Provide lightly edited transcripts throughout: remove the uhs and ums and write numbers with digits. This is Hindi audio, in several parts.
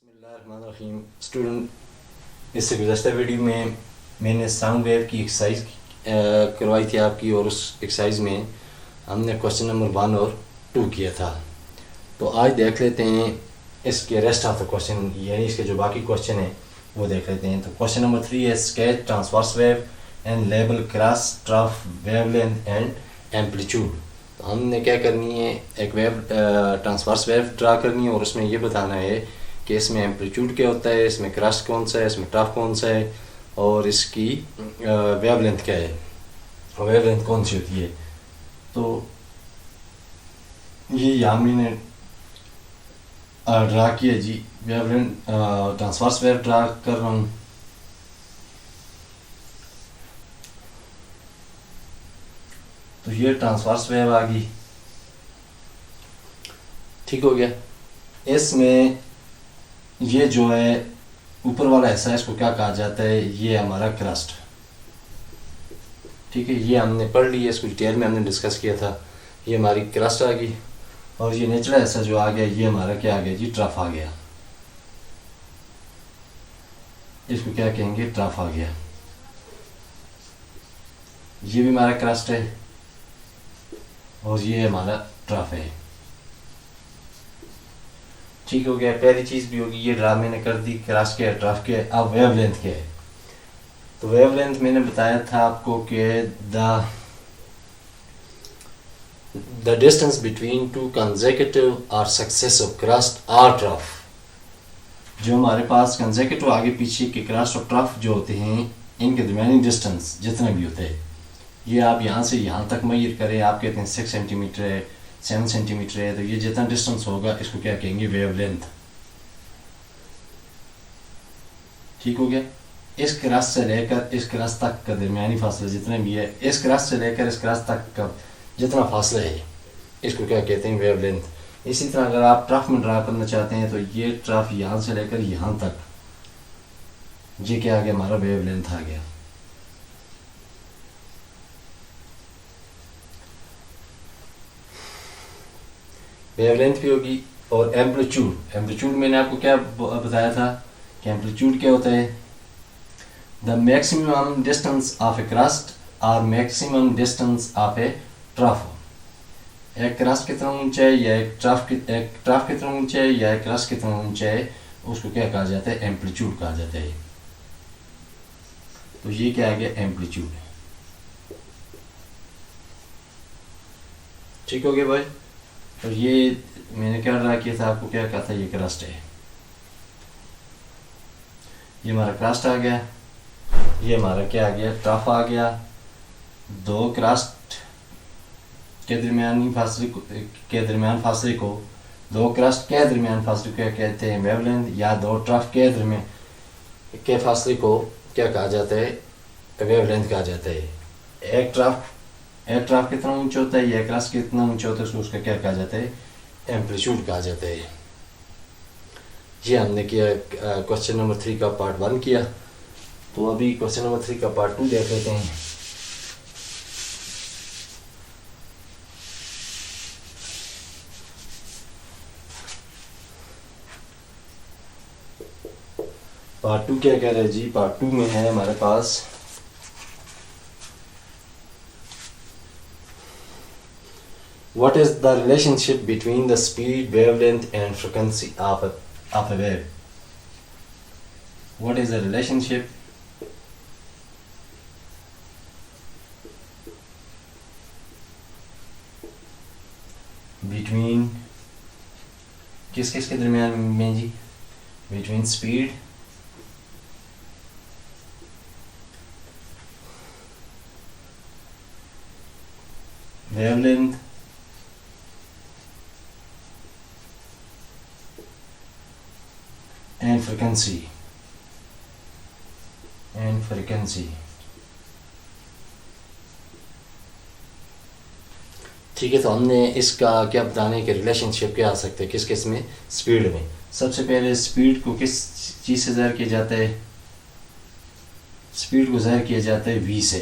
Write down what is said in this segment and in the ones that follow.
बिस्मिल्लाहिर्रहमानिर्रहीम। स्टूडेंट, इससे गुज़श्ता वीडियो में मैंने साउंड वेव की एक्सरसाइज करवाई थी आपकी, और उस एक्सरसाइज में हमने क्वेश्चन नंबर 1 और 2 किया था। तो आज देख लेते हैं इसके रेस्ट ऑफ द क्वेश्चन, यानी इसके जो बाकी क्वेश्चन हैं वो देख लेते हैं। तो क्वेश्चन नंबर 3 है sketch transverse wave and label cross trough wavelength and amplitude. तो हमने क्या करनी है, एक वेव ट्रांसवर्स वेव ड्रा करनी है और उसमें ये बताना है कि इसमें एम्पलीट्यूड क्या होता है, इसमें क्रस्ट कौन सा है, इसमें ट्रफ कौन सा है, और इसकी वेवलेंथ क्या है, वेवलेंथ कौन सी होती है। तो ये यहाँ मैंने ड्रा किया जी, वेवलेंथ ट्रांसवर्स वेव ड्रा कर रहा हूँ। तो ये ट्रांसवर्स वेव आ गई, ठीक हो गया। इसमें ये जो है ऊपर वाला हिस्सा है, इसको क्या कहा जाता है, ये हमारा क्रस्ट, ठीक है। ये हमने पढ़ लिया, इसको डिटेल में हमने डिस्कस किया था। ये हमारी क्रस्ट आ गई, और ये निचला हिस्सा जो आ गया ये हमारा क्या आ गया जी, ट्रफ आ गया। इसको क्या कहेंगे, ट्रफ आ गया। ये भी हमारा क्रस्ट है और ये हमारा ट्रफ है, ठीक हो गया। पहली चीज़ भी होगी, ये ड्रा मैंने कर दी, क्रस्ट क्या है, ट्रफ क्या है। अब वेवलेंथ क्या है, तो वेवलेंथ मैंने बताया था आपको कि the distance between two consecutive और सक्सेसिव क्रस्ट और ट्रफ। जो हमारे पास कंसेक्यूटिव आगे पीछे के क्रस्ट और ट्रफ जो होते हैं, इनके दरमियानी डिस्टेंस जितना भी होता है, ये आप यहाँ से यहाँ तक मैयर करें। आप कहते हैं 6 सेंटीमीटर है, 7 सेंटीमीटर है, तो ये जितना डिस्टेंस होगा इसको क्या कहेंगे, वेवलेंथ, ठीक हो गया। इस क्रस्ट से लेकर इस क्रस्ट तक का दरमियानी फासला जितना भी है, इस क्रस्ट से लेकर इस क्रस्ट तक का जितना फासला है, इसको क्या कहते हैं, वेवलेंथ। इसी तरह अगर आप ट्रफ में ड्रा करना चाहते हैं, तो ये ट्रफ यहाँ से लेकर यहाँ तक, ये क्या आ गया, हमारा वेवलेंथ आ गया। वेवलेंथ भी होगी। और एम्पलीट्यूड, एम्पलीट्यूड मैंने आपको क्या बताया था कि एम्पलीट्यूड क्या होता है, the maximum distance of a crest और maximum distance of a trough. एक क्रस्ट कितना ऊंचा है या एक ट्रफ कितना ऊंचा है या एक क्रस्ट कितना ऊंचा है, उसको क्या कहा जाता है, एम्पलीट्यूड कहा जाता है। तो ये क्या आ गया, एम्पलीट्यूड, ठीक हो गया भाई। और ये मैंने क्या ड्रा किया था, आपको क्या कहा था, ये क्रस्ट है, ये हमारा क्रस्ट आ गया, ये हमारा क्या आ गया, ट्रफ आ गया। दो क्रस्ट के दरमियान फासले को दो क्रस्ट के दरमियान फासले को क्या कहते हैं, वेवलेंथ, या दो ट्रफ के दरमियान के फासले को क्या कहा जाता है, वेवलेंथ कहा जाता है। एक ट्रफ कितना ऊंचा होता है, एक क्रस्ट कितना ऊंचा होता है, उसका क्या कहा जाता है, एम्पलीट्यूड कहा जाता है। ये हमने किया क्वेश्चन नंबर 3 का पार्ट 1 किया। तो अभी क्वेश्चन नंबर 3 का पार्ट 2 देख लेते हैं। पार्ट 2 क्या कह रहा है जी, पार्ट 2 में है हमारे पास what is the relationship between the speed, wavelength and frequency of a wave. What is the relationship between किस के दरमियान में जी, between speed wavelength and frequency ठीक है। तो हमने इसका क्या बताने कि रिलेशनशिप क्या आ सकता है किस किस में, स्पीड में। सबसे पहले स्पीड को किस चीज़ से ज़ाहिर किया जाता है, स्पीड को ज़ाहिर किया जाता है v से,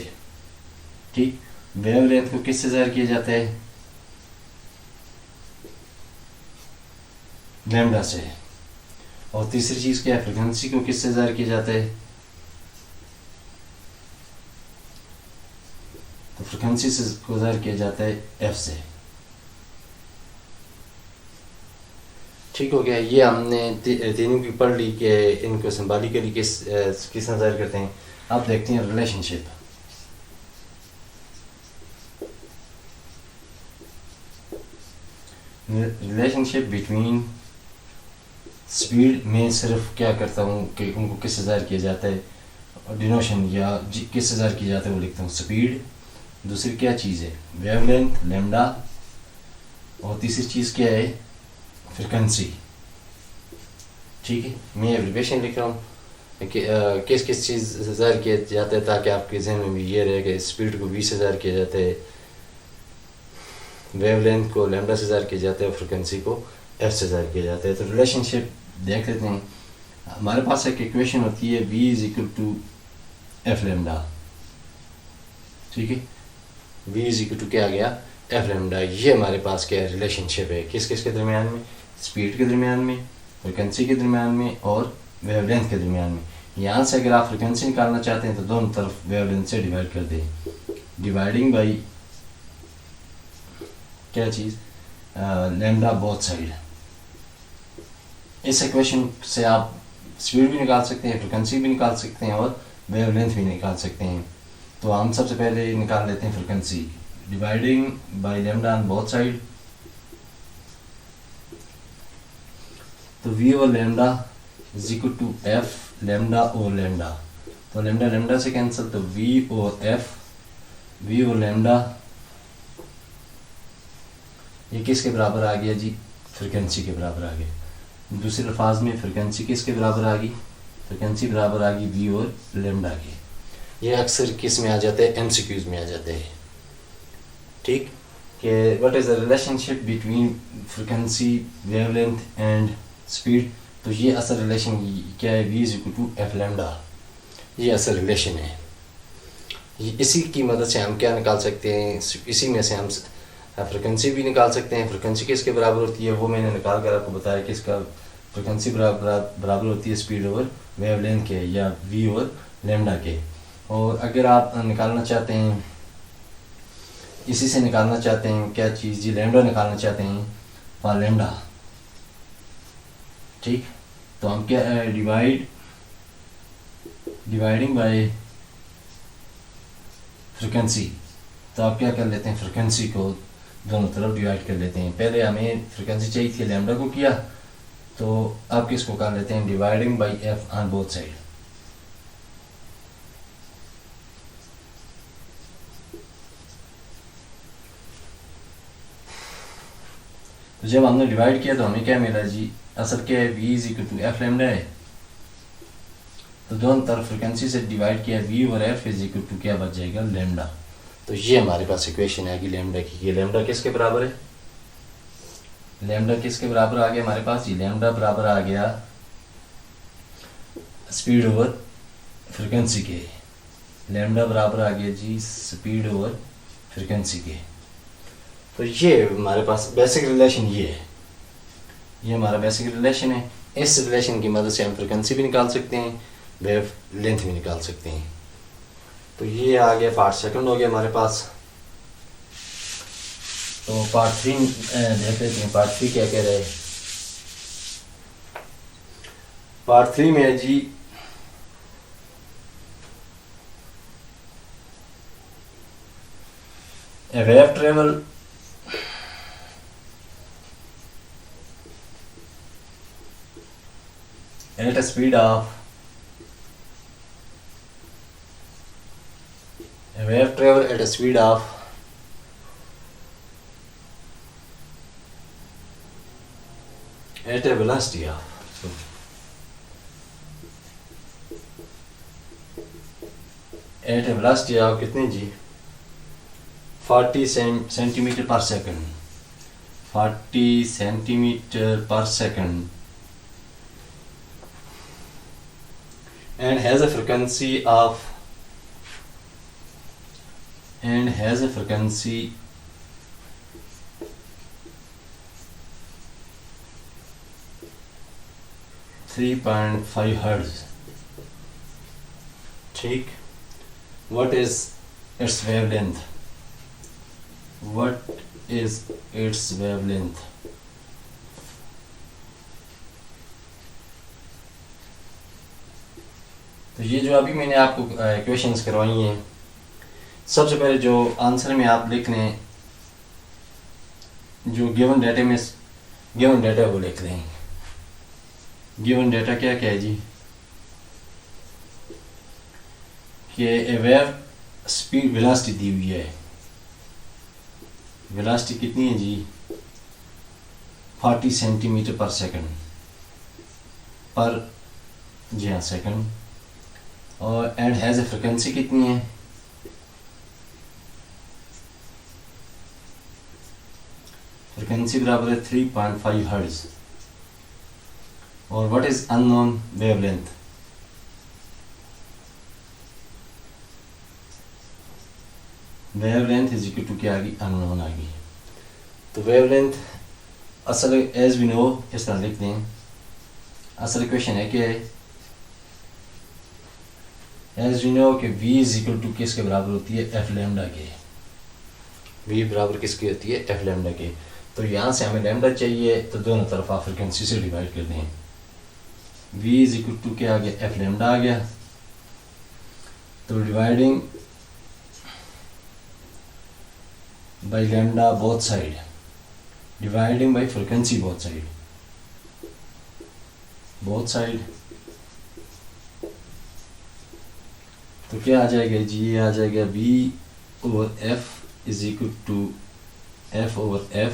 ठीक। वेवलेंथ को किस से ज़ाहिर किया जाता है, लैम्डा से। और तीसरी चीज़ क्या है, फ्रिक्वेंसी को किससे ज़ाहिर किया जाता है, तो फ्रिक्वेंसी से को ज़ाहिर किया जाता है एफ से। ठीक हो गया। ये हमने तीनों की पढ़ ली कि इनको सिंबॉलिकली किस तरह ज़ाहिर करते हैं। अब देखते हैं रिलेशनशिप। रिलेशनशिप बिटवीन स्पीड में सिर्फ क्या करता हूँ कि उनको किससे ज़ाहिर किया जाता है, डिनोशन या किससे ज़ाहिर किया जाता है वो लिखता हूँ स्पीड। दूसरी क्या चीज़ है, वेवलेंथ लैम्डा। और तीसरी चीज़ क्या है, फ्रिक्वेंसी। ठीक है, मैं एब्रिविएशन लिख रहा हूँ कि किस किस चीज़ से ज़ाहिर किया जाता है, ताकि आपके जहन में भी ये रहे कि स्पीड को वी से ज़ाहिर किया जाता है, वेवलेंथ को लैम्डा से ज़ाहिर किया जाता है और फ्रिक्वेंसी को एफ से ज़ाहिर किया जाता है। तो रिलेशनशिप देख लेते हैं। हमारे पास एक इक्वेशन होती है v is equal to f lambda. ठीक है, v इज इक्वल टू क्या आ गया, एफ लैम्डा। ये हमारे पास क्या है, रिलेशनशिप है किस किस के दरमियान में, स्पीड के दरमियान में, फ्रिक्वेंसी के दरमियान में और वेवलेंथ के दरमियान में। यहाँ से अगर आप फ्रिक्वेंसी निकालना चाहते हैं तो दोनों तरफ वेवलेंथ से डिवाइड कर दें, डिवाइडिंग बाई क्या चीज़, लैम्डा बोथ साइड। इस इक्वेशन से आप स्पीड भी निकाल सकते हैं, फ्रिक्वेंसी भी निकाल सकते हैं और वेवलेंथ भी निकाल सकते हैं। तो हम सबसे पहले निकाल लेते हैं frequency, dividing by lambda on both side. तो वी और lambda is equal to f lambda और लैम्डा। तो लैम्डा लैम्डा से कैंसिल, तो वी और एफ, वी और लैम्डा ये किसके बराबर आ गया जी, फ्रिक्वेंसी के बराबर आ गया। दूसरे अल्फाज में फ्रिक्वेंसी किसके बराबर आ गई, फ्रिक्वेंसी बराबर आ गई वी और लैम्डा के। ये अक्सर किस में आ जाते हैं, एमसीक्यूज में आ जाते हैं। ठीक, कि what is the relationship between frequency, wavelength and speed. तो ये असल रिलेशन क्या है, v is equal to f lambda. ये असल रिलेशन है। इसी की मदद से हम क्या निकाल सकते हैं, इसी में से हम फ्रिक्वेंसी भी निकाल सकते हैं। फ्रिक्वेंसी किसके बराबर होती है वो मैंने निकाल कर आपको बताया, किसका फ्रिक्वेंसी बराबर होती है स्पीड और वेवलेंथ के, या वी और लैम्डा के। और अगर आप निकालना चाहते हैं, इसी से निकालना चाहते हैं क्या चीज़ जी, लैम्डा निकालना चाहते हैं फॉर लैम्डा। ठीक, तो हम क्या डिवाइडिंग बाय फ्रिक्वेंसी। तो आप क्या कर लेते हैं, फ्रिक्वेंसी को दोनों तरफ डिवाइड कर लेते हैं। पहले हमें फ्रिक्वेंसी चाहिए थी, लैम्डा को किया, तो अब किसको कर लेते हैं, dividing by F on both side. तो जब हमने डिवाइड किया तो हमें क्या मिला जी, असल क्या है, v is equal to f lambda है। तो दोनों तरफ फ्रिक्वेंसी से डिवाइड किया, v और f इज इक्वल टू क्या बच जाएगा, लैम्डा। तो ये हमारे पास इक्वेशन आएगी लैम्डा की। ये लैम्डा किसके बराबर है, लैम्डा किसके बराबर आ गया हमारे पास, ये लैम्डा बराबर आ गया स्पीड ओवर फ्रिक्वेंसी के। लैम्डा बराबर आ गया जी स्पीड ओवर फ्रिक्वेंसी के। तो ये हमारे पास बेसिक रिलेशन ये है, ये हमारा बेसिक रिलेशन है। इस रिलेशन की मदद से हम फ्रिक्वेंसी भी निकाल सकते हैं, वेव लेंथ भी निकाल सकते हैं। तो ये आ गया पार्ट सेकंड हो गया हमारे पास। तो पार्ट 3 देख लेते हैं, पार्ट 3 क्या कह रहे हैं। पार्ट 3 में है जी a wave travel at a speed of a wave travel at a speed of at a velocity of at a velocity of कितने जी 40 centimetre per second, 40 centimetre per second, and has a frequency of 3.5 hertz. ठीक, what is its wavelength? What is its wavelength? तो ये जो अभी मैंने आपको क्वेश्चंस करवाई हैं, सबसे पहले जो आंसर में आप लिख लें, जो गिवन डाटा में गिवन डाटा वो लिख लें। गिवन डाटा क्या क्या है जी? कि ए वेव स्पीड वेलोसिटी दी हुई है। वेलोसिटी कितनी है जी? 40 सेंटीमीटर पर सेकंड, पर जी हाँ सेकंड। और एंड हैज़ ए फ्रिक्वेंसी कितनी है? फ्रिक्वेंसी बराबर है 3.5 हर्ट्ज। और what is unknown wavelength? Wavelength is equal to क्या आ गई? अननोन आ गई। तो वेवलेंथ असल एज वी नो इस तरह लिखते हैं। असल क्वेश्चन है कि एज वी नो कि v इज इक्वल टू किसके बराबर होती है? एफ लैम्डा के। v बराबर किसकी होती है? एफ लैम्डा के। तो यहाँ से हमें लैम्डा चाहिए, तो दोनों तरफ आप फ्रिक्वेंसी से डिवाइड कर दें। v इज इक्वल टू क्या आ गया? एफ लैम्डा आ गया। तो dividing by lambda both side, dividing by frequency both side, both side. तो क्या आ जाएगा जी? ये आ जाएगा v over f is equal to f over f,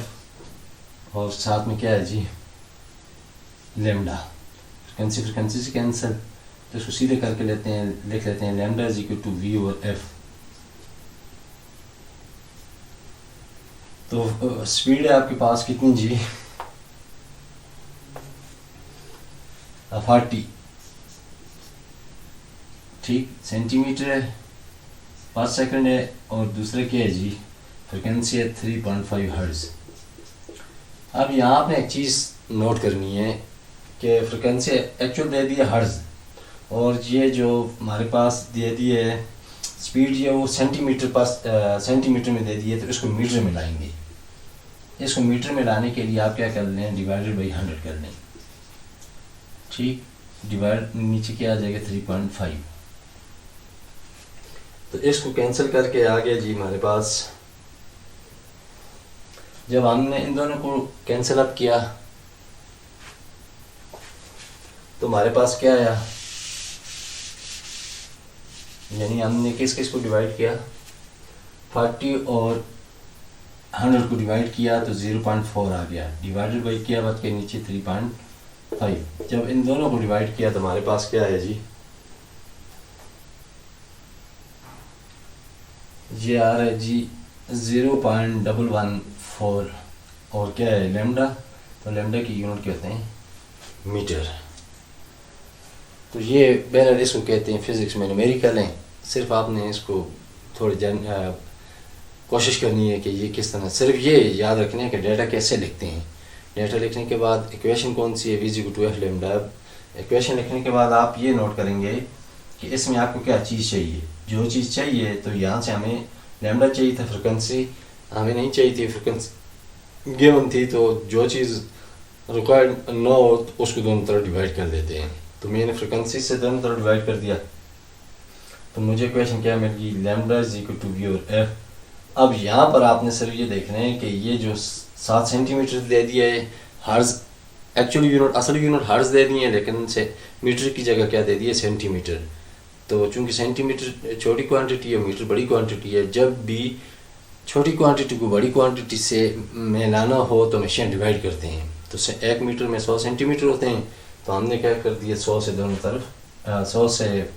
और साथ में क्या है जी? लैम्डा। फ्रिक्वेंसी फ्रिक्वेंसी से कैंसिल, तो इसको सीधे करके लेते हैं, लिख लेते हैं lambda is equal to v over f। तो स्पीड है आपके पास कितनी जी? 40 ठीक सेंटीमीटर है पर सेकंड है। और दूसरा क्या है जी? फ्रिक्वेंसी है 3.5 हर्ट्ज। अब यहाँ आपने एक चीज़ नोट करनी है कि फ्रिक्वेंसी एक्चुअल दे दी है हर्ट्ज, और ये जो हमारे पास दे दी है स्पीड, ये वो सेंटीमीटर पर सेंटीमीटर में दे दी है। तो इसको मीटर में लाएंगे। इसको मीटर में लाने के लिए आप क्या कर लें? डिवाइडेड बाई 100 कर लें। ठीक, डिवाइड नीचे क्या आ जाएगा? 3.5। तो इसको कैंसिल करके आ गया जी हमारे पास। जब हमने इन दोनों को कैंसिल अप किया तो हमारे पास क्या आया? यानी हमने किस किस को डिवाइड किया? 40 और 100 को डिवाइड किया तो 0.4 आ गया। डिवाइडेड बाई किया बात के नीचे 3.5। जब इन दोनों को डिवाइड किया तो हमारे पास क्या है जी? ये आ रहा है जी 0.114। और क्या है? लैम्डा। तो लैम्डा की यूनिट क्या होते हैं? मीटर। तो ये बहरहाल इसको कहते हैं फिजिक्स में न्यूमेरिकल हैं। सिर्फ आपने इसको थोड़ी कोशिश करनी है कि ये किस तरह, सिर्फ ये याद रखना है कि डाटा कैसे लिखते हैं। डाटा लिखने के बाद इक्वेशन कौन सी है? v equal to f lambda. Equation लिखने के बाद आप ये नोट करेंगे कि इसमें आपको क्या चीज़ चाहिए। जो चीज़ चाहिए, तो यहाँ से हमें लैम्डा चाहिए था, फ्रिक्वेंसी हमें नहीं चाहिए थी, फ्रिक्वेंसी गिवन थी। तो जो चीज़ रिक्वायर्ड न हो तो उसको दोनों तरफ डिवाइड कर देते हैं। तो मैंने फ्रिक्वेंसी से दोनों तरफ डिवाइड कर दिया, तो मुझे क्वेश्चन क्या मिल गई? Lambda is equal to v और f। अब यहाँ पर आपने सिर्फ ये देखना है कि ये जो 7 सेंटीमीटर दे दिया है हर्ज, एक्चुअली यूनिट असल यूनिट हर्ज दे दिए हैं, लेकिन से मीटर की जगह क्या दे दिए? सेंटीमीटर। तो चूंकि सेंटीमीटर छोटी क्वांटिटी है, मीटर बड़ी क्वांटिटी है, जब भी छोटी क्वांटिटी को बड़ी क्वांटिटी से में लाना हो तो हमेशा डिवाइड करते हैं। तो 1 मीटर में 100 सेंटीमीटर होते हैं, तो हमने क्या कर दिया? 100 से दोनों तरफ 100 से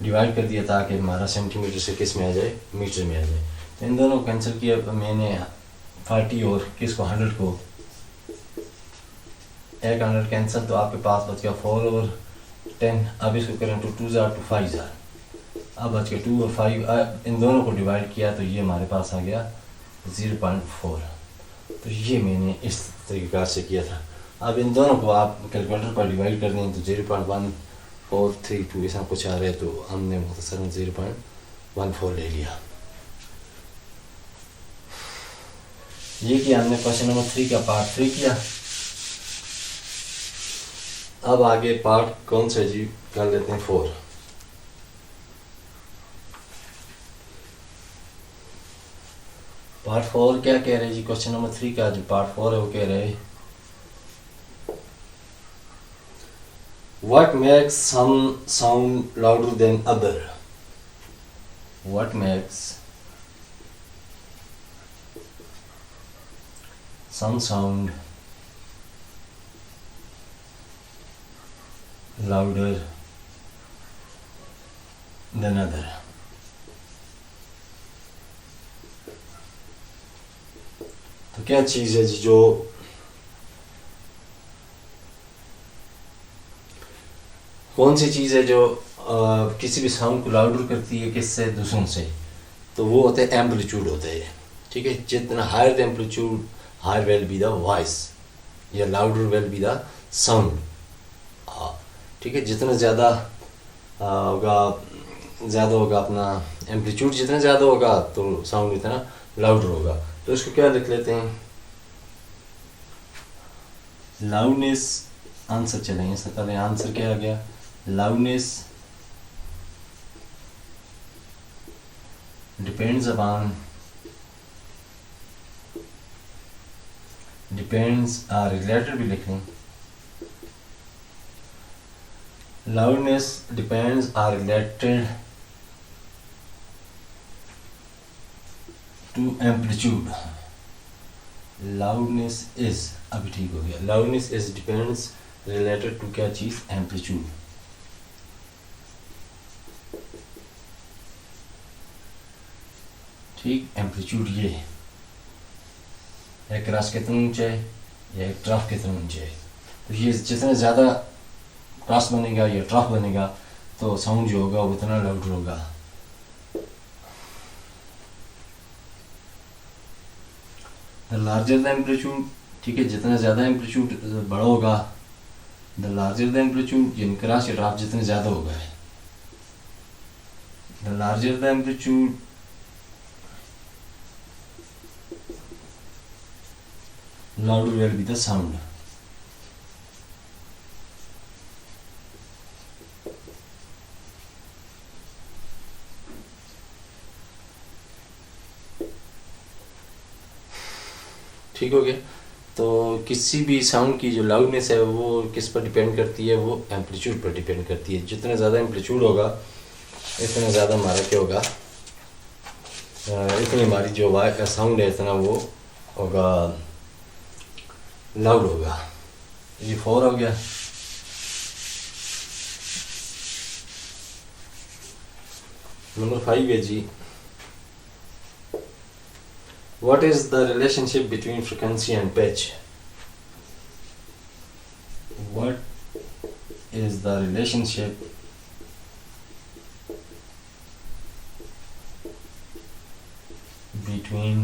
डिवाइड कर दिया ताकि हमारा सेंटीमीटर से किस में आ जाए? मीटर में आ जाए। तो इन दोनों को कैंसिल किया। मैंने 40 और किसको 100 को 100 कैंसिल, तो आपके पास बच गया 4 और 10। अब इसको करें तो 2 जार तो 5 जार, अब बच गया 2 और 5। इन दोनों को डिवाइड किया तो ये हमारे पास आ गया 0.4। तो ये मैंने इस तरीक़े से किया था। अब इन दोनों को आप कैलकुलेटर पर डिवाइड कर दें तो 0.1432 ऐसा कुछ आ रहा है, तो हमने मुख्तसरन 0.14 ले लिया। ये किया हमने क्वेश्चन नंबर 3 का पार्ट 3 किया। अब आगे पार्ट कौन सा जी कर लेते हैं 4। पार्ट 4 क्या कह रहे हैं जी, क्वेश्चन नंबर 3 का जो पार्ट 4 है वो कह रहे हैं What makes some sound louder than other? What makes some sound louder than other? तो क्या चीज़ है जी जो कौन सी चीज़ है जो किसी भी साउंड को लाउडर करती है किससे, दूसरों से? तो वो होते हैं एम्पलीट्यूड होते हैं, ठीक है। जितना higher the amplitude higher will be the voice या louder will be the sound, ठीक है। जितना ज़्यादा होगा अपना एम्पलीट्यूड जितना ज़्यादा होगा तो साउंड इतना लाउडर होगा। तो इसको क्या लिख लेते हैं, लाउडनेस आंसर चलेंगे इससे पहले। आंसर क्या आ गया, loudness depends related भी लिख लें, loudness depends are related to amplitude. loudness is, अभी ठीक हो गया, loudness is depends related to क्या चीज़, amplitude। ठीक, एम्पलीट्यूड ये है, एक क्रॉस कितना ऊंचा है या एक ट्रफ कितना ऊंचा है। तो ये जितना ज़्यादा क्रॉस बनेगा या ट्रफ बनेगा तो साउंड जो होगा वो उतना लाउडर होगा। द लार्जर द एम्पलीट्यूड, ठीक है, जितना ज़्यादा एम्पलीट्यूड बड़ा होगा, द लार्जर द एम्पलीट्यूड यानी क्रॉस या ट्रफ जितने ज़्यादा होगा, the larger the amplitude louder will be the sound। ठीक हो गया। तो किसी भी साउंड की जो लाउडनेस है वो किस पर डिपेंड करती है, वो एम्पलीट्यूड पर डिपेंड करती है। जितना ज़्यादा एम्पलीट्यूड होगा इतना ज़्यादा हमारा क्या होगा, इतनी हमारी जो साउंड है इतना वो होगा, लाउड होगा। ये 4 हो गया। नंबर 5 है जी, what is the relationship between frequency and pitch? What is the relationship between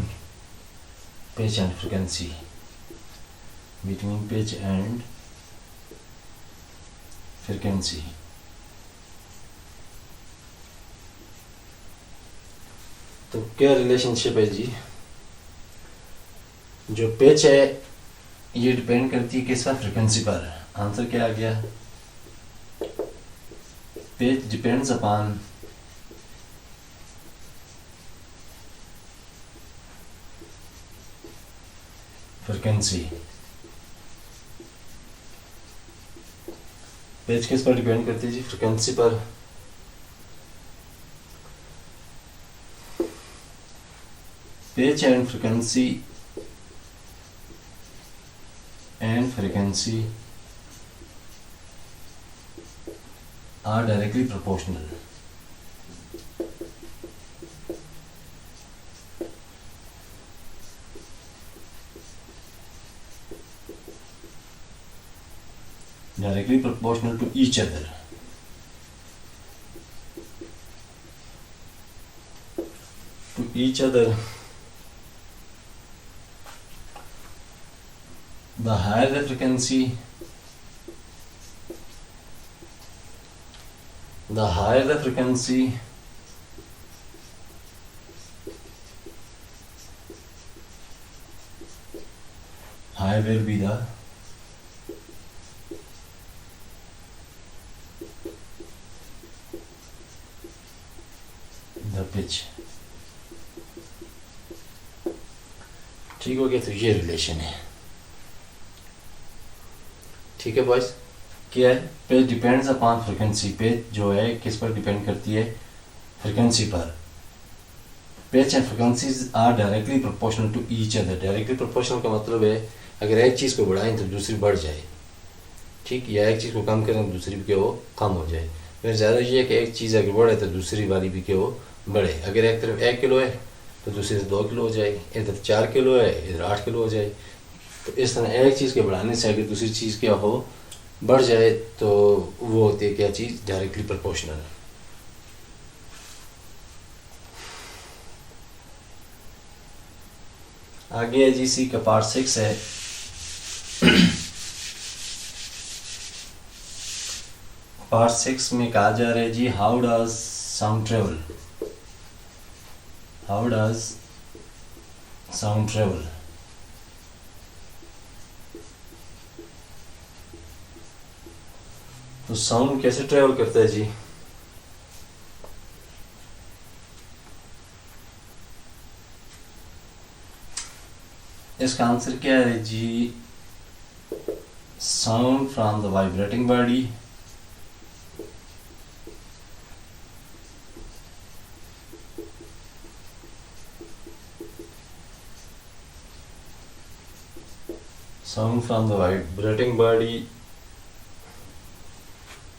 pitch and frequency? Between pitch and frequency। तो क्या रिलेशनशिप है जी, जो पिच है ये डिपेंड करती है किस पर, फ्रीक्वेंसी पर। आंसर क्या आ गया, pitch depends upon frequency. Pitch किस पर डिपेंड करती है जी, फ्रीक्वेंसी पर। Pitch and frequency are directly proportional। directly proportional to each other। the higher the frequency, the higher the frequency, higher will be the pitch. ठीक हो गया, तो ये रिलेशन है। ठीक है बॉयज, क्या है, pitch depends upon frequency. Pitch जो है किस पर डिपेंड करती है, फ्रिक्वेंसी पर। Pitch and frequencies are directly proportional to each other. Directly proportional का मतलब है अगर एक चीज़ को बढ़ाएं तो दूसरी बढ़ जाए, ठीक, या एक चीज़ को कम करें तो दूसरी भी क्या वो कम हो जाए। फिर ज़्यादा ये है कि एक चीज़ अगर बढ़े तो दूसरी वाली भी क्या वो बढ़े। अगर एक तरफ 1 किलो है तो दूसरी तरफ 2 किलो हो जाए, इधर 4 किलो है इधर 8 किलो हो जाए। तो इस तरह एक चीज़ के बढ़ाने से अगर दूसरी चीज़ क्या हो बढ़ जाए तो वो होती है क्या चीज़, डायरेक्टली प्रोपोर्शनल। आगे है जी सी का पार्ट 6 है। पार्ट 6 में कहा जा रहा है जी how does sound travel, how does sound travel. तो साउंड कैसे ट्रेवल करता है जी, इसका आंसर क्या है जी, sound from the vibrating body sound from the vibrating body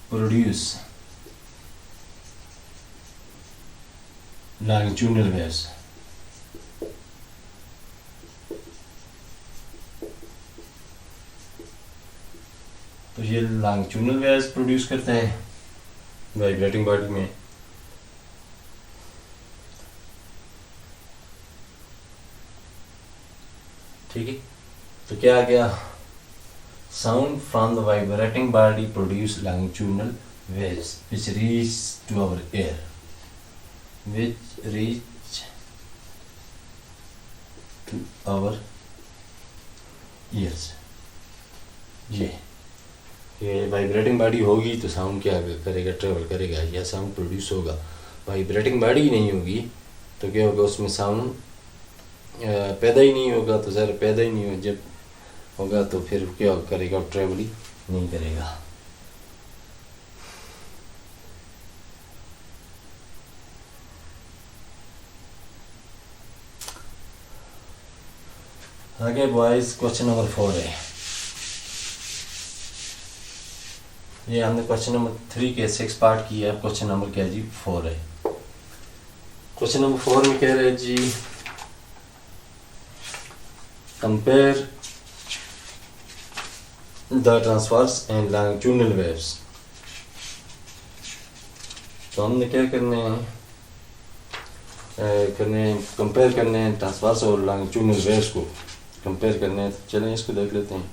produce longitudinal waves। तो ये लॉन्गिट्यूडनल वेव्स प्रोड्यूस करता है वाइब्रेटिंग बॉडी में। ठीक है, तो क्या आ गया, sound from the vibrating body produce longitudinal waves which reach to our air, which reach to our ears. ये वाइब्रेटिंग बॉडी होगी तो साउंड क्या करेगा, ट्रेवल करेगा या साउंड प्रोड्यूस होगा। वाइब्रेटिंग बॉडी ही नहीं होगी तो क्या होगा, उसमें साउंड पैदा ही नहीं होगा। तो ज़रा पैदा ही नहीं हो, जब होगा तो फिर क्या करेगा, ट्रेवल ही नहीं करेगा। आगे बॉयज क्वेश्चन नंबर 4 है। ये हमने क्वेश्चन नंबर 3 के 6 पार्ट किया है। क्वेश्चन नंबर क्या है जी, 4 है। क्वेश्चन नंबर 4 में कह रहे हैं जी compare the transverse and longitudinal waves. तो हमने क्या करने हैं, कंपेयर करने हैं ट्रांसवर्स और लॉन्गिट्यूडनल वेव्स को कंपेयर करने हैं। चलें इसको देख लेते हैं।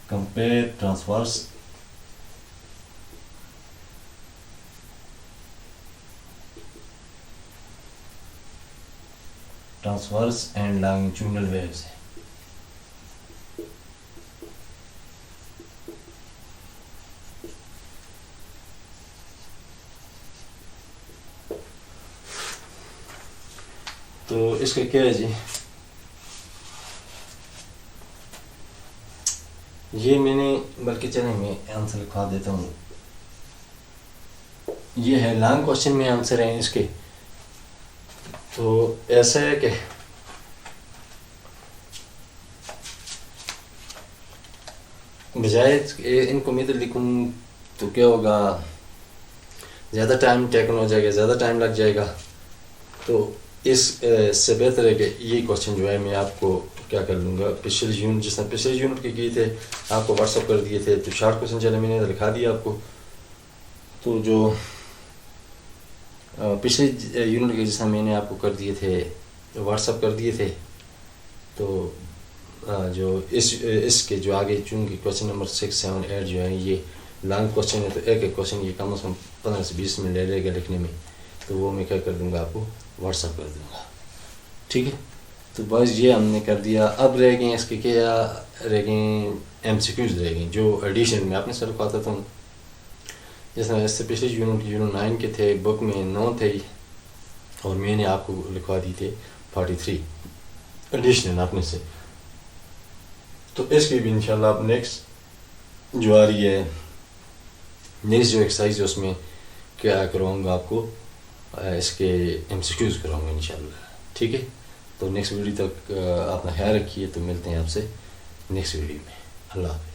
Compare transverse and longitudinal waves. तो इसका क्या है जी, ये मैंने बल्कि चलें मैं आंसर लिखवा देता हूँ। ये है लॉन्ग क्वेश्चन में आंसर है इसके। तो ऐसा है कि बजाय इनको मैं तो लिखूँ तो क्या होगा, ज़्यादा टाइम टेकन हो जाएगा, ज़्यादा टाइम लग जाएगा। तो इससे बेहतर है कि ये क्वेश्चन जो है मैं आपको क्या कर लूँगा, पिछले यूनिट जिस तरह पिछले यूनिट के किए थे आपको व्हाट्सअप कर दिए थे। तो शॉर्ट क्वेश्चन चले मैंने लिखा दिया आपको। तो जो पिछले यूनिट के जैसा मैंने आपको कर दिए थे, व्हाट्सअप कर दिए थे, तो जो इसके जो आगे चूँकि क्वेश्चन नंबर 6, 7, 8 जो है ये लॉन्ग क्वेश्चन है, तो एक एक क्वेश्चन ये कम से कम 15 से 20 मिनट ले लेगा लिखने में, तो वो मैं क्या कर दूँगा, आपको व्हाट्सअप कर दूँगा। ठीक है, तो बस ये हमने कर दिया। अब रह गए इसके क्या रह गए, MCQs रह गए जो एडिशन में आपने सर आता था। जैसे इससे पिछले यूनिट 9 के थे, बुक में 9 थे और मैंने आपको लिखवा दी थे 43 एडिशनल आपने से। तो इसकी भी इंशाल्लाह आप नेक्स्ट जो आ रही है, नेक्स्ट जो एक्सरसाइज है उसमें क्या करवाऊँगा आपको, इसके MCQs करवाऊँगा इंशाल्लाह। ठीक है, तो नेक्स्ट वीडियो तक अपना ख्याल रखिए, तो मिलते हैं आपसे नेक्स्ट वीडियो में। अल्लाह हाफ़िज़।